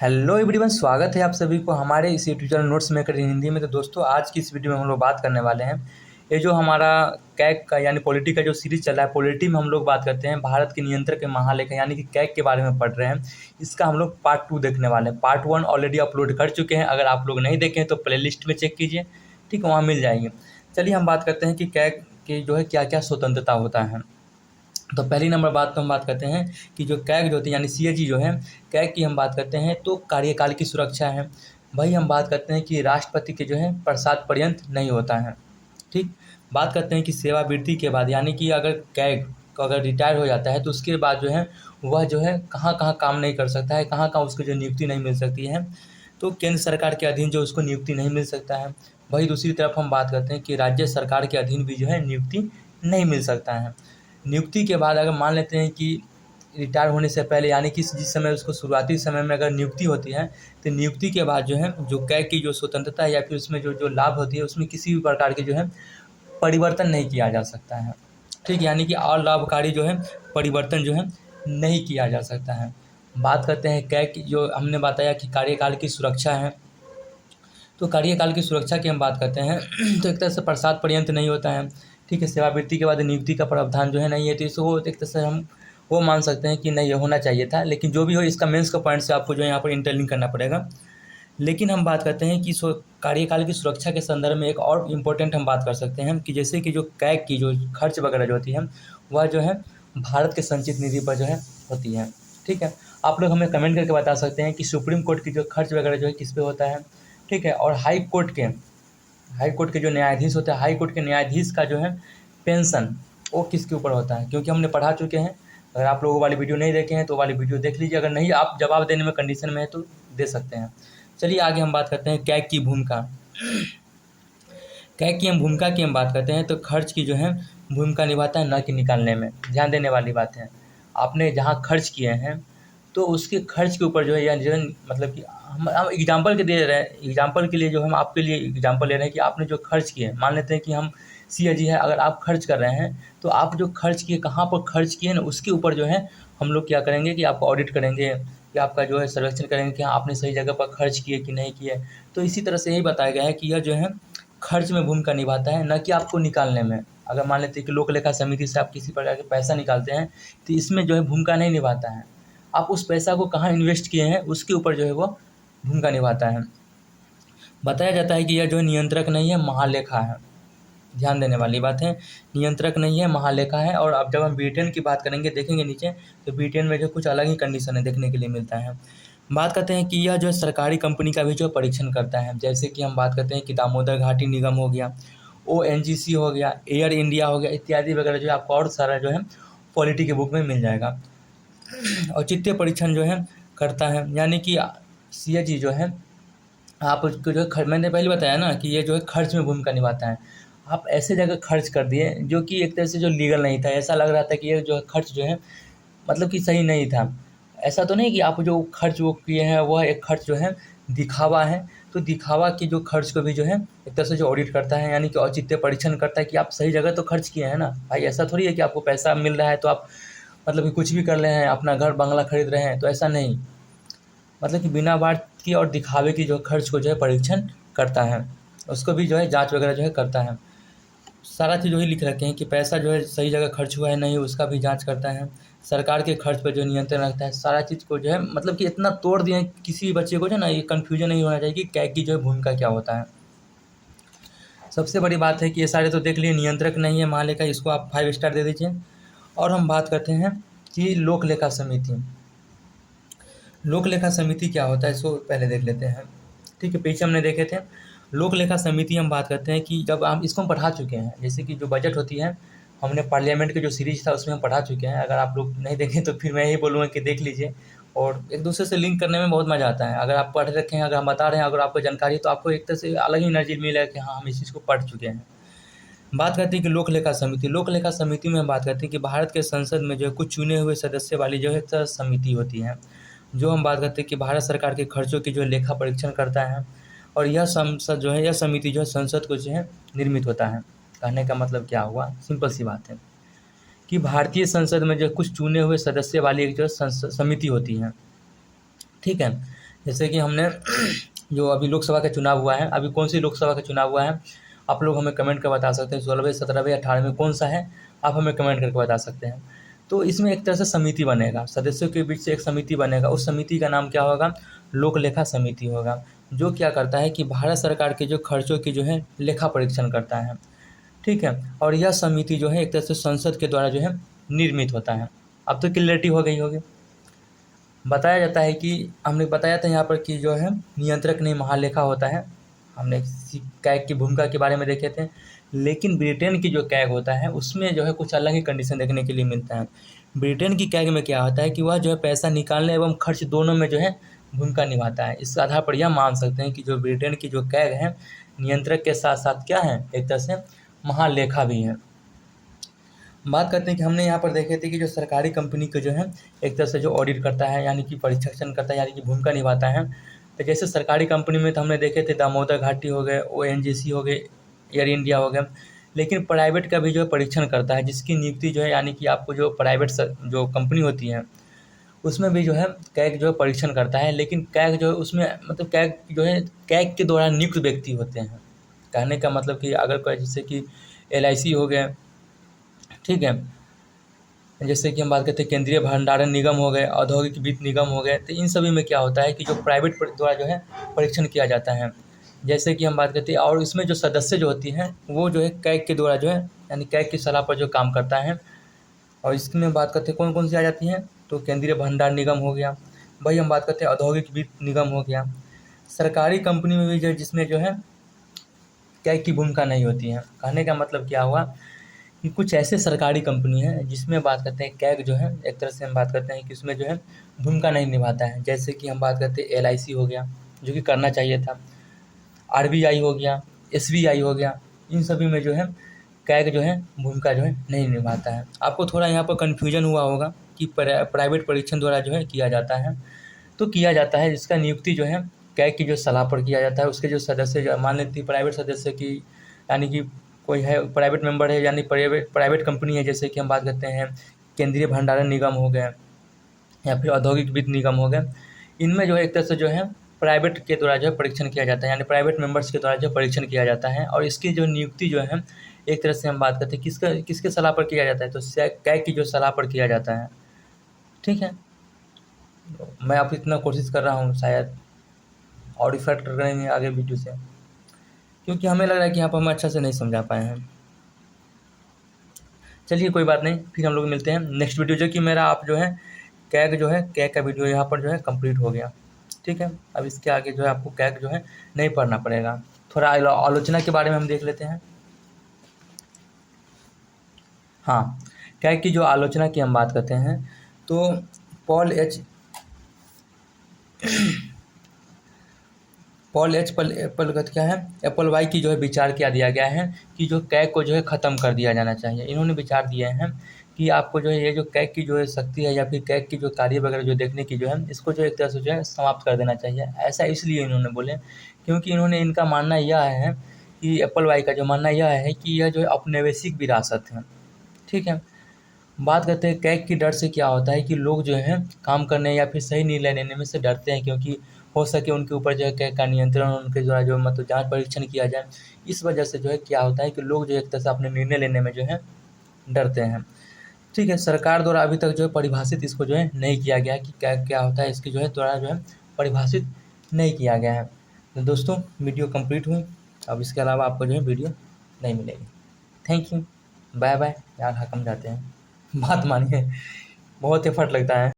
Hello everyone, स्वागत है आप सभी को हमारे इस यूट्यूब चैनल नोट्स मेकर इन हिंदी में। तो दोस्तों, आज की इस वीडियो में हम लोग बात करने वाले हैं ये जो हमारा कैग का यानी पॉलिटी का जो सीरीज चल रहा है। पॉलिटी में हम लोग बात करते हैं भारत के नियंत्रक के महालेखा यानी कि कैग के बारे में पढ़ रहे हैं। इसका हम लोग पार्ट 2 देखने वाले हैं। पार्ट 1 ऑलरेडी अपलोड कर चुके हैं, अगर आप लोग नहीं देखें तो प्ले लिस्ट में चेक कीजिए, ठीक है, वहाँ मिल जाएंगे। चलिए हम बात करते हैं कि कैग की जो है क्या क्या स्वतंत्रता होता है। तो पहली नंबर बात तो हम बात करते हैं कि जो कैग जो होती है यानी सीएजी जो है, कैग की हम बात करते हैं तो कार्यकाल की सुरक्षा है। वही हम बात करते हैं कि राष्ट्रपति के जो है प्रसाद पर्यंत नहीं होता है, ठीक। बात करते हैं कि सेवावृत्ति के बाद यानी कि अगर कैग को अगर रिटायर हो जाता है तो उसके बाद जो है वह जो है कहाँ कहाँ काम नहीं कर सकता है, कहाँ कहाँ उसको जो नियुक्ति नहीं मिल सकती है। तो केंद्र सरकार के अधीन जो उसको नियुक्ति नहीं मिल सकता है। वही दूसरी तरफ हम बात करते हैं कि राज्य सरकार के अधीन भी जो है नियुक्ति नहीं मिल सकता है। नियुक्ति के बाद अगर मान लेते हैं कि रिटायर होने से पहले यानी कि जिस समय उसको शुरुआती समय में अगर नियुक्ति होती है तो नियुक्ति के बाद जो है जो कैग की जो स्वतंत्रता है या फिर उसमें जो जो लाभ होती है उसमें किसी भी प्रकार के जो है परिवर्तन नहीं किया जा सकता है, ठीक। यानी कि और लाभकारी जो है परिवर्तन जो है नहीं किया जा सकता है। बात करते हैं कैग की, जो हमने बताया कि कार्यकाल की सुरक्षा है। तो कार्यकाल की सुरक्षा की हम बात करते हैं तो एक तरह से प्रसाद पर्यंत नहीं होता है, ठीक है। सेवावृत्ति के बाद नियुक्ति का प्रावधान जो है नहीं है, तो इसको एक तरह से हम वो मान सकते हैं कि नहीं, ये होना चाहिए था। लेकिन जो भी हो, इसका मेंस का पॉइंट से आपको जो है यहाँ पर इंटरलिंक करना पड़ेगा। लेकिन हम बात करते हैं कि कार्यकाल की सुरक्षा के संदर्भ में एक और इम्पोर्टेंट हम बात कर सकते हैं कि जैसे कि जो कैग की जो खर्च वगैरह जो होती है वह जो है भारत के संचित निधि पर जो है होती है, ठीक है। आप लोग हमें कमेंट करके बता सकते हैं कि सुप्रीम कोर्ट की जो खर्च वगैरह जो है किस पे होता है, ठीक है। और हाई कोर्ट के जो न्यायाधीश होते हैं, हाई कोर्ट के न्यायाधीश का जो है पेंशन वो किसके ऊपर होता है, क्योंकि हमने पढ़ा चुके हैं। अगर आप लोगों वाली वीडियो नहीं देखे हैं तो वाली वीडियो देख लीजिए, अगर नहीं आप जवाब देने में कंडीशन में है तो दे सकते हैं। चलिए आगे हम बात करते हैं कैग की भूमिका। कैग की हम भूमिका की हम बात करते हैं तो खर्च की जो है भूमिका निभाता है, न कि निकालने में। ध्यान देने वाली बात है, आपने जहाँ खर्च किए हैं तो उसके खर्च के ऊपर जो है या जो है मतलब कि हम एग्जाम्पल के दे रहे हैं, एग्जाम्पल के लिए जो हम आपके लिए एग्जाम्पल ले रहे हैं कि आपने जो खर्च किए, मान लेते हैं कि हम सीएजी है, अगर आप खर्च कर रहे हैं तो आप जो खर्च किए कहाँ पर खर्च किए ना उसके ऊपर जो है हम लोग क्या करेंगे कि आपको ऑडिट करेंगे कि आपका जो है सर्वेक्षण करेंगे कि हाँ आपने सही जगह पर खर्च किए कि नहीं किए। तो इसी तरह से यही बताया गया है कि यह जो है खर्च में भूमिका निभाता है, न कि आपको निकालने में। अगर मान लेते हैं कि लोक लेखा समिति से आप किसी प्रकार के पैसा निकालते हैं तो इसमें जो है भूमिका नहीं निभाता है। आप उस पैसा को कहाँ इन्वेस्ट किए हैं उसके ऊपर जो है वो भूमिका निभाता है। बताया जाता है कि यह जो है नियंत्रक नहीं है, महालेखा है। ध्यान देने वाली बात है, नियंत्रक नहीं है, महालेखा है। और अब जब हम ब्रिटेन की बात करेंगे, देखेंगे नीचे, तो ब्रिटेन में जो कुछ अलग ही कंडीशन है देखने के लिए मिलता है। बात करते हैं कि यह जो है सरकारी कंपनी का भी जो परीक्षण करता है। जैसे कि हम बात करते हैं कि दामोदर घाटी निगम हो गया, ओएनजीसी हो गया, एयर इंडिया हो गया, इत्यादि वगैरह जो है आपको और सारा जो है पॉलिटी के बुक में मिल जाएगा। औचित्य परीक्षण जो है करता है, यानी कि सीएजी जो है आपको जो है मैंने पहले बताया ना कि ये जो है खर्च में भूमिका निभाता है। आप ऐसे जगह खर्च कर दिए जो कि एक तरह से जो लीगल नहीं था, ऐसा लग रहा था कि ये जो है खर्च जो है मतलब कि सही नहीं था। ऐसा तो नहीं कि आप जो खर्च वो किए हैं वह एक खर्च जो है दिखावा है। तो दिखावा की जो खर्च को भी जो है एक तरह से जो ऑडिट करता है, यानी कि औचित्य परीक्षण करता है कि आप सही जगह तो खर्च किए हैं ना भाई। ऐसा थोड़ी है कि आपको पैसा मिल रहा है तो आप मतलब कि कुछ भी कर रहे हैं, अपना घर बंगला खरीद रहे हैं, तो ऐसा नहीं। मतलब कि बिना बात की और दिखावे की जो खर्च को जो है परीक्षण करता है, उसको भी जो है जांच वगैरह जो है करता है। सारा चीज़ वही लिख रखे हैं कि पैसा जो है सही जगह खर्च हुआ है नहीं, उसका भी जांच करता है। सरकार के खर्च पर जो नियंत्रण रखता है, सारा चीज़ को जो है मतलब कि इतना तोड़ दिए हैं किसी भी बच्चे को जो है ना ये कन्फ्यूजन नहीं होना चाहिए कि कैग की जो है भूमिका क्या होता है। सबसे बड़ी बात है कि ये सारे तो देख लिए, नियंत्रक नहीं है महालेखा, इसको आप 5 स्टार दे दीजिए। और हम बात करते हैं कि लोक लेखा समिति। लोक लेखा समिति क्या होता है इसको पहले देख लेते हैं, ठीक है। पीछे हमने देखे थे लोक लेखा समिति। हम बात करते हैं कि जब हम इसको पढ़ा चुके हैं, जैसे कि जो बजट होती है, हमने पार्लियामेंट के जो सीरीज था उसमें हम पढ़ा चुके हैं। अगर आप लोग नहीं देखें तो फिर मैं यही बोलूँगा कि देख लीजिए, और एक दूसरे से लिंक करने में बहुत मज़ा आता है। अगर आप पढ़ रखे हैं, अगर हम बता रहे हैं, अगर आपको जानकारी है तो आपको एक तरह से अलग ही एनर्जी मिलेगा कि हाँ हम इस चीज़ को पढ़ चुके हैं। बात करते हैं कि लोक लेखा समिति। लोक लेखा समिति में हम बात करते हैं कि भारत के संसद में जो है कुछ चुने हुए सदस्य वाली जो है एक समिति होती है, जो हम बात करते हैं कि भारत सरकार के खर्चों की जो है लेखा परीक्षण करता है। और यह संसद जो है, यह समिति जो है संसद को जो है निर्मित होता है। कहने का मतलब क्या हुआ, सिंपल सी बात है कि भारतीय संसद में जो कुछ चुने हुए सदस्य वाली एक जो समिति होती है, ठीक है। जैसे कि हमने जो अभी लोकसभा का चुनाव हुआ है, अभी कौन सी लोकसभा का चुनाव हुआ है, आप लोग हमें कमेंट कर बता सकते हैं, 16वें 17वें 18वें कौन सा है, आप हमें कमेंट करके बता सकते हैं। तो इसमें एक तरह से समिति बनेगा, सदस्यों के बीच से एक समिति बनेगा, उस समिति का नाम क्या होगा, लोक लेखा समिति होगा, जो क्या करता है कि भारत सरकार के जो खर्चों की जो है लेखा परीक्षण करता है। ठीक है, और यह समिति जो है एक तरह से संसद के द्वारा जो है निर्मित होता है। अब तो क्लियरिटी हो गई होगी। बताया जाता है कि हमने बताया था यहाँ पर कि जो है नियंत्रक नहीं महालेखा होता है, हमने कैग की भूमिका के बारे में देखे थे। लेकिन ब्रिटेन की जो कैग होता है उसमें जो है कुछ अलग ही कंडीशन देखने के लिए मिलता है। ब्रिटेन की कैग में क्या होता है कि वह जो है पैसा निकालने एवं खर्च दोनों में जो है भूमिका निभाता है। इस आधार पर यह मान सकते हैं कि जो ब्रिटेन की जो कैग है नियंत्रक के साथ साथ क्या है, एक तरह से महालेखा भी है। बात करते हैं कि हमने यहाँ पर देखे थे कि जो सरकारी कंपनी को जो है एक तरह से जो ऑडिट करता है, यानी कि परीक्षण करता है, यानी कि भूमिका निभाता है। तो जैसे सरकारी कंपनी में तो हमने देखे थे दामोदर घाटी हो गए, ONGC हो गए, एयर इंडिया हो गया। लेकिन प्राइवेट का भी जो है परीक्षण करता है, जिसकी नियुक्ति जो है यानी कि आपको जो प्राइवेट जो कंपनी होती है उसमें भी जो है कैग जो है परीक्षण करता है। लेकिन कैग जो है उसमें मतलब कैग जो है कैग के द्वारा नियुक्त व्यक्ति होते हैं। कहने का मतलब कि अगर कोई जैसे कि LIC हो गए, ठीक है, जैसे कि हम बात करते हैं केंद्रीय भंडारण निगम हो गए, औद्योगिक वित्त निगम हो गए, तो इन सभी में क्या होता है कि जो प्राइवेट द्वारा जो है परीक्षण किया जाता है। जैसे कि हम बात करते हैं, और इसमें जो सदस्य जो होती हैं वो जो है कैग के द्वारा जो है यानी कैग की सलाह पर जो काम करता है। और इसमें बात करते हैं कौन कौन सी आ जाती हैं, तो केंद्रीय भंडार निगम हो गया, भाई हम बात करते हैं औद्योगिक वित्त निगम हो गया। सरकारी कंपनी में भी जो जिसमें जो है कैग की भूमिका नहीं होती है। कहने का मतलब क्या हुआ कि कुछ ऐसे सरकारी कंपनी हैं जिसमें बात करते हैं कैग जो है एक तरह से हम बात करते हैं कि उसमें जो है भूमिका नहीं निभाता है। जैसे कि हम बात करते हैं LIC हो गया, जो कि करना चाहिए था, RBI हो गया, SBI हो गया, इन सभी में जो है कैग जो है भूमिका जो है नहीं निभाता है। आपको थोड़ा यहाँ पर कन्फ्यूजन हुआ होगा कि प्राइवेट परीक्षण द्वारा जो है किया जाता है, तो किया जाता है जिसका नियुक्ति जो है कैग की जो सलाह पर किया जाता है। उसके जो सदस्य जो मान लेती प्राइवेट सदस्य की, यानी कि कोई है प्राइवेट मेंबर है, यानी प्राइवेट कंपनी है, जैसे कि हम बात करते हैं केंद्रीय भंडारण निगम हो गया या फिर औद्योगिक वित्त निगम हो गया, इनमें जो है एक तरह से जो है प्राइवेट के द्वारा जो है परीक्षण किया जाता है, यानी प्राइवेट मेंबर्स के द्वारा जो परीक्षण किया जाता है। और इसकी जो नियुक्ति जो है एक तरह से हम बात करते हैं किसके सलाह पर किया जाता है, तो कैग की जो सलाह पर किया जाता है। ठीक है, मैं आप इतना कोशिश कर रहा हूँ शायद और इफेक्ट करेंगे आगे वीडियो से, क्योंकि हमें लग रहा है कि यहाँ पर हम अच्छा से नहीं समझा पाए हैं। चलिए कोई बात नहीं, फिर हम लोग मिलते हैं नेक्स्ट वीडियो, जो कि मेरा आप जो है कैग का वीडियो यहाँ पर जो है कंप्लीट हो गया। ठीक है, अब इसके आगे जो है आपको कैग जो है नहीं पढ़ना पड़ेगा। थोड़ा आलोचना के बारे में हम देख लेते हैं। हाँ, कैग की जो आलोचना की हम बात करते हैं, तो पॉल एच एप्पल का क्या है, एप्पल की जो है विचार क्या दिया गया है कि जो कैग को जो है ख़त्म कर दिया जाना चाहिए। इन्होंने विचार दिए हैं कि आपको जो है ये जो कैग की जो है शक्ति है या फिर कैग की जो कार्य वगैरह जो देखने की जो है, इसको जो एक तरह से जो है समाप्त कर देना चाहिए। ऐसा इसलिए इन्होंने बोले क्योंकि इनका मानना यह है कि एप्पल का जो मानना यह है कि यह जो है औपनिवेशिक विरासत है। ठीक है, बात करते हैं कैग की डर से क्या होता है कि लोग जो है काम करने या फिर सही निर्णय लेने में से डरते हैं, क्योंकि हो सके उनके ऊपर जो है कैग का नियंत्रण उनके द्वारा जो मतलब जांच परीक्षण किया जाए। इस वजह से जो है क्या होता है कि लोग जो एक तरह से अपने निर्णय लेने में जो है डरते हैं। ठीक है, सरकार द्वारा अभी तक जो है परिभाषित इसको जो है नहीं किया गया कि कैग क्या होता है, इसकी जो है द्वारा जो है परिभाषित नहीं किया गया है। तो दोस्तों वीडियो कंप्लीट हुई, अब इसके अलावा आपको जो है वीडियो नहीं मिलेगी। Thank you, bye bye. यार हकम जाते हैं, बात मानिए, बहुत एफर्ट लगता है।